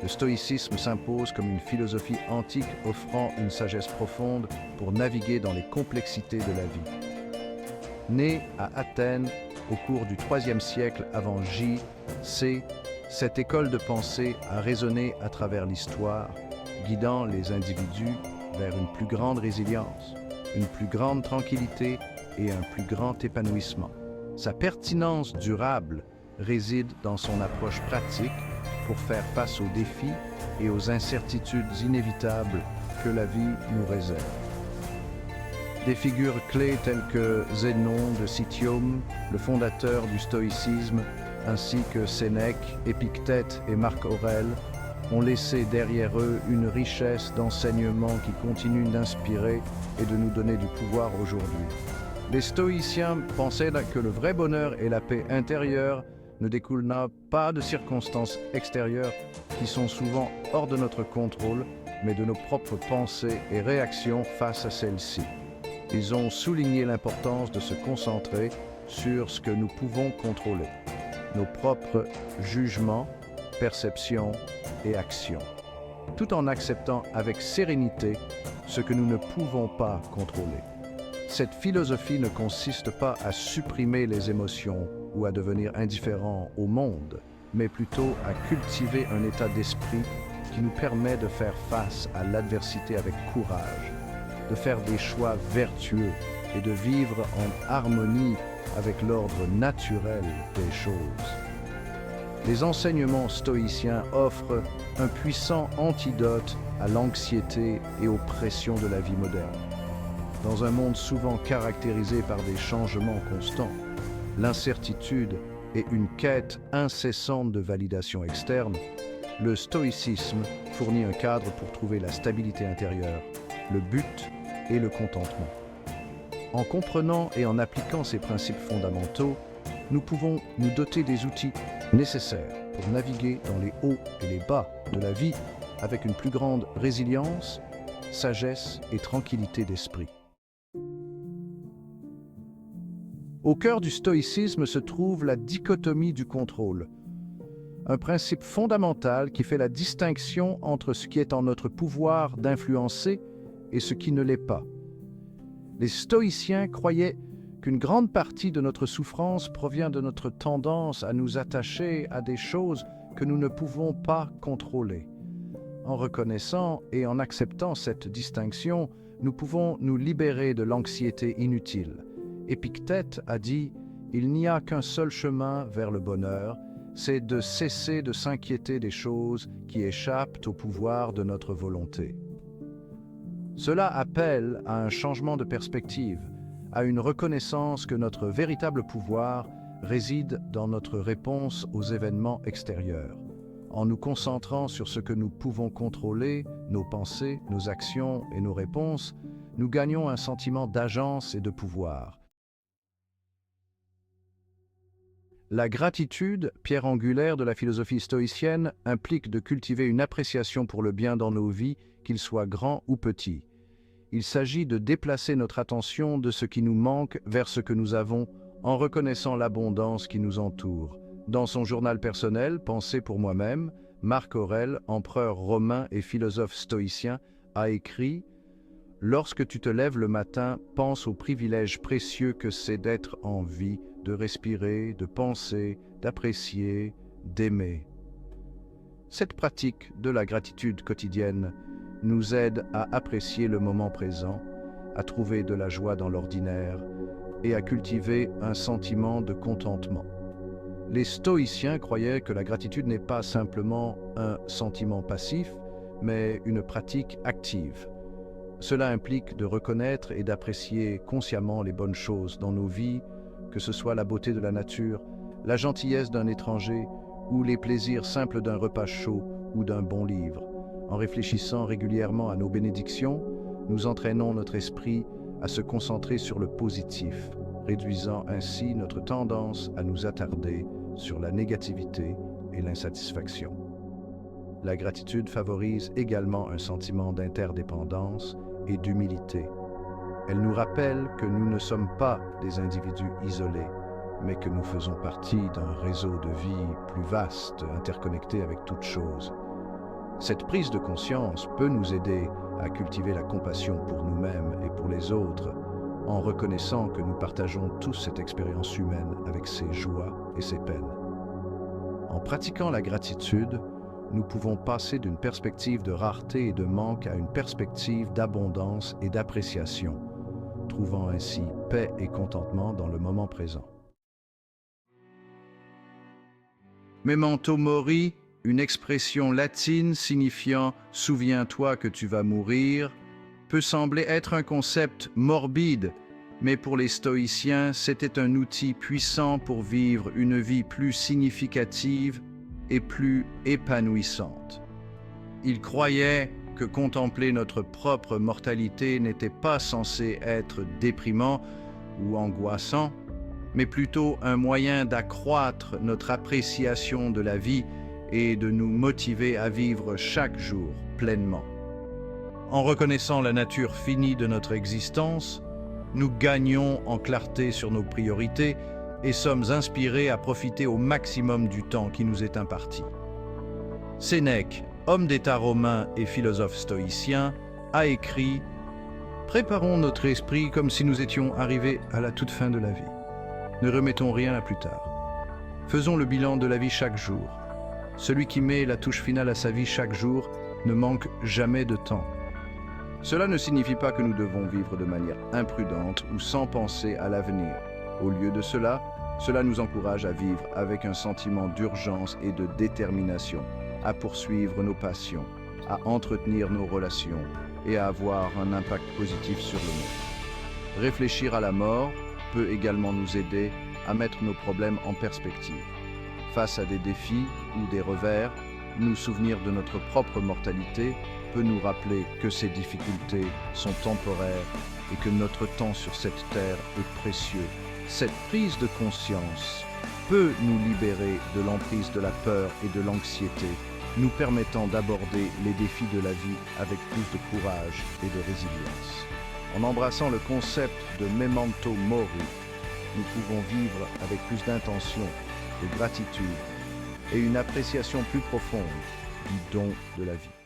Le stoïcisme s'impose comme une philosophie antique offrant une sagesse profonde pour naviguer dans les complexités de la vie. Né à Athènes au cours du IIIe siècle avant J.C., cette école de pensée a résonné à travers l'histoire, guidant les individus vers une plus grande résilience, une plus grande tranquillité et un plus grand épanouissement. Sa pertinence durable réside dans son approche pratique pour faire face aux défis et aux incertitudes inévitables que la vie nous réserve. Des figures clés telles que Zénon de Citium, le fondateur du stoïcisme, ainsi que Sénèque, Épictète et Marc Aurèle, ont laissé derrière eux une richesse d'enseignements qui continuent d'inspirer et de nous donner du pouvoir aujourd'hui. Les stoïciens pensaient que le vrai bonheur et la paix intérieure ne découlent pas de circonstances extérieures qui sont souvent hors de notre contrôle, mais de nos propres pensées et réactions face à celles-ci. Ils ont souligné l'importance de se concentrer sur ce que nous pouvons contrôler, nos propres jugements, perceptions et actions, tout en acceptant avec sérénité ce que nous ne pouvons pas contrôler. Cette philosophie ne consiste pas à supprimer les émotions ou à devenir indifférent au monde, mais plutôt à cultiver un état d'esprit qui nous permet de faire face à l'adversité avec courage, de faire des choix vertueux et de vivre en harmonie avec l'ordre naturel des choses. Les enseignements stoïciens offrent un puissant antidote à l'anxiété et aux pressions de la vie moderne. Dans un monde souvent caractérisé par des changements constants, l'incertitude et une quête incessante de validation externe, le stoïcisme fournit un cadre pour trouver la stabilité intérieure, le but et le contentement. En comprenant et en appliquant ces principes fondamentaux, nous pouvons nous doter des outils nécessaires pour naviguer dans les hauts et les bas de la vie avec une plus grande résilience, sagesse et tranquillité d'esprit. Au cœur du stoïcisme se trouve la dichotomie du contrôle, un principe fondamental qui fait la distinction entre ce qui est en notre pouvoir d'influencer et ce qui ne l'est pas. Les stoïciens croyaient qu'une grande partie de notre souffrance provient de notre tendance à nous attacher à des choses que nous ne pouvons pas contrôler. En reconnaissant et en acceptant cette distinction, nous pouvons nous libérer de l'anxiété inutile. Épictète a dit « Il n'y a qu'un seul chemin vers le bonheur, c'est de cesser de s'inquiéter des choses qui échappent au pouvoir de notre volonté. » Cela appelle à un changement de perspective, à une reconnaissance que notre véritable pouvoir réside dans notre réponse aux événements extérieurs. En nous concentrant sur ce que nous pouvons contrôler, nos pensées, nos actions et nos réponses, nous gagnons un sentiment d'agence et de pouvoir. La gratitude, pierre angulaire de la philosophie stoïcienne, implique de cultiver une appréciation pour le bien dans nos vies, qu'il soit grand ou petit. Il s'agit de déplacer notre attention de ce qui nous manque vers ce que nous avons, en reconnaissant l'abondance qui nous entoure. Dans son journal personnel, Pensée pour moi-même, Marc Aurèle, empereur romain et philosophe stoïcien, a écrit « Lorsque tu te lèves le matin, pense au privilège précieux que c'est d'être en vie, de respirer, de penser, d'apprécier, d'aimer. » Cette pratique de la gratitude quotidienne nous aide à apprécier le moment présent, à trouver de la joie dans l'ordinaire et à cultiver un sentiment de contentement. Les stoïciens croyaient que la gratitude n'est pas simplement un sentiment passif, mais une pratique active. Cela implique de reconnaître et d'apprécier consciemment les bonnes choses dans nos vies, que ce soit la beauté de la nature, la gentillesse d'un étranger ou les plaisirs simples d'un repas chaud ou d'un bon livre. En réfléchissant régulièrement à nos bénédictions, nous entraînons notre esprit à se concentrer sur le positif, réduisant ainsi notre tendance à nous attarder sur la négativité et l'insatisfaction. La gratitude favorise également un sentiment d'interdépendance et d'humilité. Elle nous rappelle que nous ne sommes pas des individus isolés, mais que nous faisons partie d'un réseau de vie plus vaste, interconnecté avec toutes choses. Cette prise de conscience peut nous aider à cultiver la compassion pour nous-mêmes et pour les autres, en reconnaissant que nous partageons tous cette expérience humaine avec ses joies et ses peines. En pratiquant la gratitude, nous pouvons passer d'une perspective de rareté et de manque à une perspective d'abondance et d'appréciation, trouvant ainsi paix et contentement dans le moment présent. Memento mori, une expression latine signifiant « souviens-toi que tu vas mourir », peut sembler être un concept morbide, mais pour les stoïciens, c'était un outil puissant pour vivre une vie plus significative et plus épanouissante. Ils croyaient que contempler notre propre mortalité n'était pas censé être déprimant ou angoissant, mais plutôt un moyen d'accroître notre appréciation de la vie et de nous motiver à vivre chaque jour pleinement. En reconnaissant la nature finie de notre existence, nous gagnons en clarté sur nos priorités et sommes inspirés à profiter au maximum du temps qui nous est imparti. Sénèque, homme d'État romain et philosophe stoïcien, a écrit « Préparons notre esprit comme si nous étions arrivés à la toute fin de la vie. Ne remettons rien à plus tard. Faisons le bilan de la vie chaque jour. Celui qui met la touche finale à sa vie chaque jour ne manque jamais de temps. Cela ne signifie pas que nous devons vivre de manière imprudente ou sans penser à l'avenir. Au lieu de cela, cela nous encourage à vivre avec un sentiment d'urgence et de détermination, à poursuivre nos passions, à entretenir nos relations et à avoir un impact positif sur le monde. Réfléchir à la mort peut également nous aider à mettre nos problèmes en perspective. Face à des défis ou des revers, nous souvenir de notre propre mortalité peut nous rappeler que ces difficultés sont temporaires et que notre temps sur cette terre est précieux. Cette prise de conscience peut nous libérer de l'emprise de la peur et de l'anxiété, nous permettant d'aborder les défis de la vie avec plus de courage et de résilience. En embrassant le concept de memento mori, nous pouvons vivre avec plus d'intention, de gratitude et une appréciation plus profonde du don de la vie.